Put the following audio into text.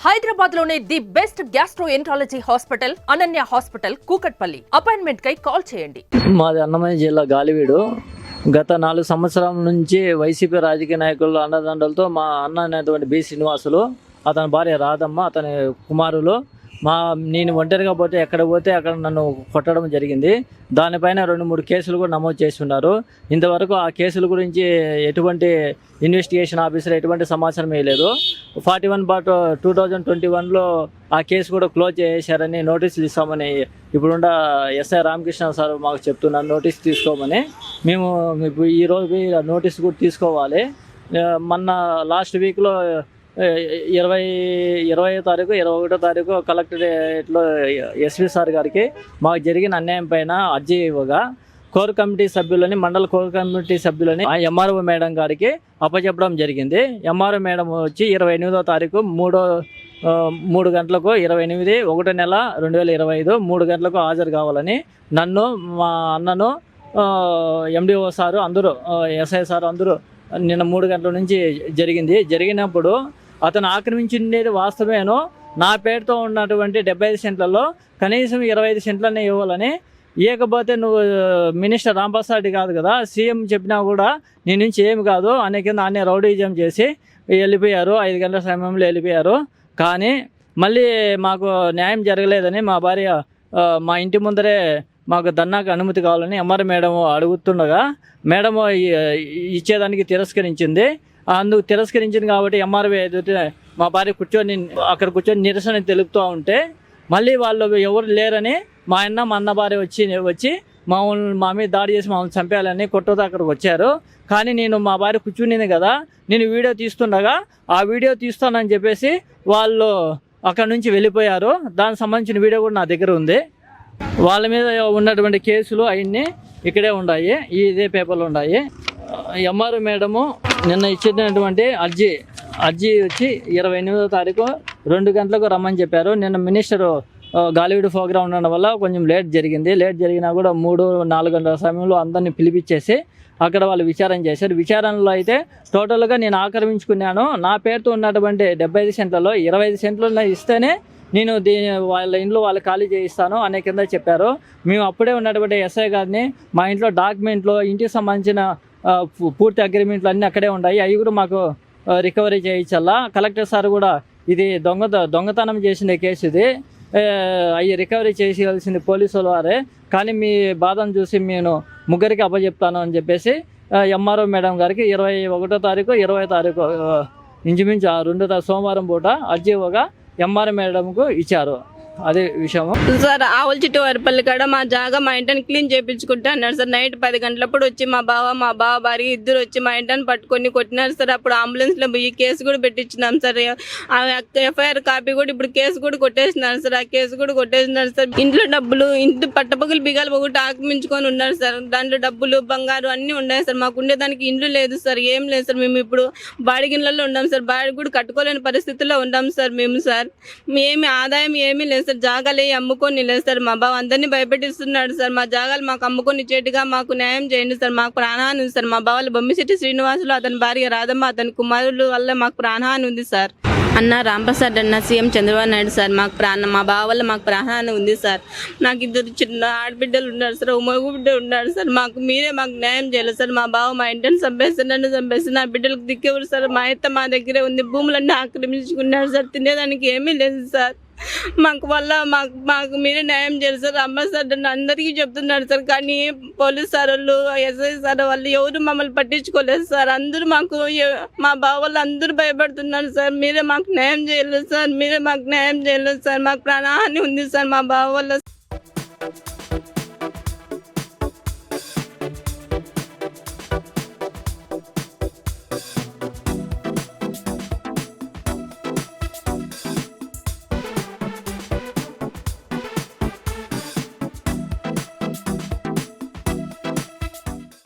హైదరాబాద్ లోనే the best gastroenterology hospital Ananya hospital Kukatpally. Appointment కై call చేయండి. మాది అన్నమయ్య జిల్లా గాలివీడు. గత 4 సంవత్సరాల నుంచి వైసీపీ రాజకీయ నాయకుల అండదండలతో మా అన్న అనేటువంటి బి శ్రీనివాసులు, అతని భార్య రాధమ్మ, అతని కుమారులు నేను ఒంటరిగా పోతే అక్కడ నన్ను కొట్టడం జరిగింది. దానిపైన 2-3 కేసులు కూడా నమోదు చేసి ఉన్నారు. ఇంతవరకు ఆ కేసుల గురించి ఎటువంటి ఇన్వెస్టిగేషన్ ఆఫీసర్ ఎటువంటి సమాచారం వేయలేదు. 41/2021లో ఆ కేసు కూడా క్లోజ్ చేశారని నోటీసులు ఇస్తామని ఇప్పుడున్న ఎస్ఐ రామకృష్ణ సార్ మాకు చెప్తున్నారు. నోటీస్ తీసుకోమని. మేము ఈరోజు నోటీస్ కూడా తీసుకోవాలి. మొన్న లాస్ట్ వీక్లో 21వ తారీఖు కలెక్టరేట్లో ఎస్పీ సార్ గారికి మాకు జరిగిన అన్యాయం పైన అర్జీ ఇవ్వగా కోర్ కమిటీ సభ్యులని, మండల కోర్ కమిటీ సభ్యులని ఎంఆర్ఓ మేడం గారికి అప్పచెప్పడం జరిగింది. ఎంఆర్ఓ మేడం వచ్చి 28వ తారీఖు 3 గంటలకు 28/1/2025 3 గంటలకు హాజరు కావాలని నన్ను, మా అన్నను, ఎండిఓ సారు అందరూ, ఎస్ఐ సార్ అందరూ నిన్న 3 గంటల నుంచి జరిగినప్పుడు అతను ఆక్రమించిండేది వాస్తవేనో, నా పేరుతో ఉన్నటువంటి 75 సెంట్లలో కనీసం 25 సెంట్లనే ఇవ్వాలని, ఇవ్వకపోతే నువ్వు మినిస్టర్ రాంప్రసాద్ కాదు కదా, సీఎం చెప్పినా కూడా నీ నుంచి ఏమి కాదు అనే కింద అన్నీ రౌడీజం చేసి వెళ్ళిపోయారు. 5 గంటల సమయంలో వెళ్ళిపోయారు. కానీ మళ్ళీ మాకు న్యాయం జరగలేదని మా భార్య మా ఇంటి ముందరే మాకు ధర్నాకు అనుమతి కావాలని ఎంఆర్ మేడం అడుగుతుండగా మేడం ఇచ్చేదానికి తిరస్కరించింది. అందుకు తిరస్కరించింది కాబట్టి ఎంఆర్ఓ ఎదుట మా భార్య అక్కడ కూర్చొని నిరసన తెలుపుతూ ఉంటే మళ్ళీ వాళ్ళు ఎవరు లేరని మా అన్న భార్య వచ్చి మా మీద దాడి చేసి మమ్మల్ని చంపేయాలని కొట్టతో అక్కడికి వచ్చారు. కానీ నేను మా భార్య కూర్చునింది కదా, నేను వీడియో తీస్తుండగా ఆ వీడియో తీస్తానని చెప్పేసి వాళ్ళు అక్కడ నుంచి వెళ్ళిపోయారు. దానికి సంబంధించిన వీడియో కూడా నా దగ్గర ఉంది. వాళ్ళ మీద ఉన్నటువంటి కేసులు అవన్నీ ఇక్కడే ఉన్నాయి, ఇదే పేపర్లో ఉన్నాయి. ఎంఆర్ఓ మేడము నిన్న ఇచ్చినటువంటి అర్జీ వచ్చి 28వ తారీఖు 2 గంటలకు రమ్మని చెప్పారు. నిన్న మినిస్టర్ గాలివీడు ప్రోగ్రాం ఉండడం వల్ల కొంచెం లేట్ జరిగినా కూడా 3-4 గంటల సమయంలో అందరినీ పిలిపించేసి అక్కడ వాళ్ళు విచారణ చేశారు. విచారణలో అయితే టోటల్గా నేను ఆక్రమించుకున్నాను, నా పేరుతో ఉన్నటువంటి 75 సెంట్లలో 25 సెంట్లు ఇస్తేనే నేను వాళ్ళ ఇంట్లో వాళ్ళు ఖాళీ చేయిస్తాను అనే కింద చెప్పారు. మేము అప్పుడే ఉన్నటువంటి ఎస్ఐ గారిని మా ఇంట్లో డాక్యుమెంట్లు, ఇంటికి సంబంధించిన పూర్తి అగ్రిమెంట్లు అన్నీ అక్కడే ఉన్నాయి, అవి కూడా మాకు రికవరీ చేయించాలా. కలెక్టర్ సార్ కూడా ఇది దొంగతనం చేసిన కేసు, ఇది అవి రికవరీ చేయాల్సింది పోలీసుల వారే, కానీ మీ బాధను చూసి నేను ముగ్గురికి అప్పచెప్తాను అని చెప్పేసి ఎంఆర్ఓ మేడం గారికి 21వ తారీఖు 20వ తారీఖు ఇంచుమించు 2 సోమవారం పూట అర్జీ ఇవ్వగా ఎంఆర్ఓ మేడంకు ఇచ్చారు. అదే విషయం సార్. ఆవుల చుట్టూ వరపల్లి కాడ మా జాగా మా ఇంటిని క్లీన్ చేయించుకుంటా అన్నారు సార్. నైట్ 10 గంటలప్పుడు వచ్చి మా బావ భార్య ఇద్దరు వచ్చి మా ఇంటిని పట్టుకొని కొట్టినారు సార్. అప్పుడు అంబులెన్స్లో పోయి కేసు కూడా పెట్టించినాం సార్. ఎఫ్ఐఆర్ కాపీ కూడా ఇప్పుడు కేసు కూడా కొట్టేసినారు సార్. ఆ కేసు కూడా కొట్టేసినారు సార్. ఇంట్లో డబ్బులు, ఇంటి పట్టపగలు బిగాలు ఒకటి ఆక్రమించుకొని ఉన్నారు సార్. దాంట్లో డబ్బులు, బంగారు అన్నీ ఉన్నాయి సార్. మాకు ఉండేదానికి ఇండ్లు లేదు సార్, ఏం లేదు సార్. మేము ఇప్పుడు బాడిగిళ్ళలో ఉన్నాం సార్. బాడి కూడా కట్టుకోలేని పరిస్థితుల్లో ఉన్నాం సార్ మేము సార్. ఏమి ఆదాయం ఏమీ లేదు సార్. జాగాలే అమ్ముకొని లేదు సార్. మా బావ అందరినీ భయపెట్టిస్తున్నాడు సార్. మా జాగాలు మాకు అమ్ముకొని ఇచ్చేట్టుగా మాకు న్యాయం చేయండి సార్. మాకు ప్రాణహాని ఉంది సార్. మా బావలు బొమ్మిశెట్టి శ్రీనివాసులు, అతని భార్య రాధమ్మ, అతని కుమారులు వల్ల మాకు ప్రాణహాని ఉంది సార్. అన్న రాంప్రసాద్ అన్న, సీఎం చంద్రబాబు నాయుడు సార్, మా బావ వల్ల మాకు ప్రాణహాని ఉంది సార్. నాకు 2 చిన్న ఆడబిడ్డలు ఉన్నారు సార్, మగ బిడ్డ ఉన్నారు సార్. మీరే మాకు న్యాయం చేయాలి సార్. మా బావ మా ఇంటిని చంపేసి నన్ను చంపేసి నా బిడ్డలకు దిక్కేవారు సార్. మా అత్త మా దగ్గరే ఉంది, భూములన్నీ ఆక్రమించుకున్నారు సార్. తినేదానికి ఏమీ లేదు సార్. మాకు మీరే న్యాయం చేయాలి సార్. రాంప్రసాద్ అన్న అందరికీ చెప్తున్నారు సార్, కానీ పోలీస్ సార్ వాళ్ళు, ఎస్ఐ సార్ వాళ్ళు ఎవరు మమ్మల్ని పట్టించుకోలేదు సార్. అందరూ మా బావ వాళ్ళు అందరూ భయపడుతున్నారు సార్. మీరే మాకు న్యాయం చేయలేదు సార్. మాకు ప్రాణహాని ఉంది సార్ మా బావ వల్ల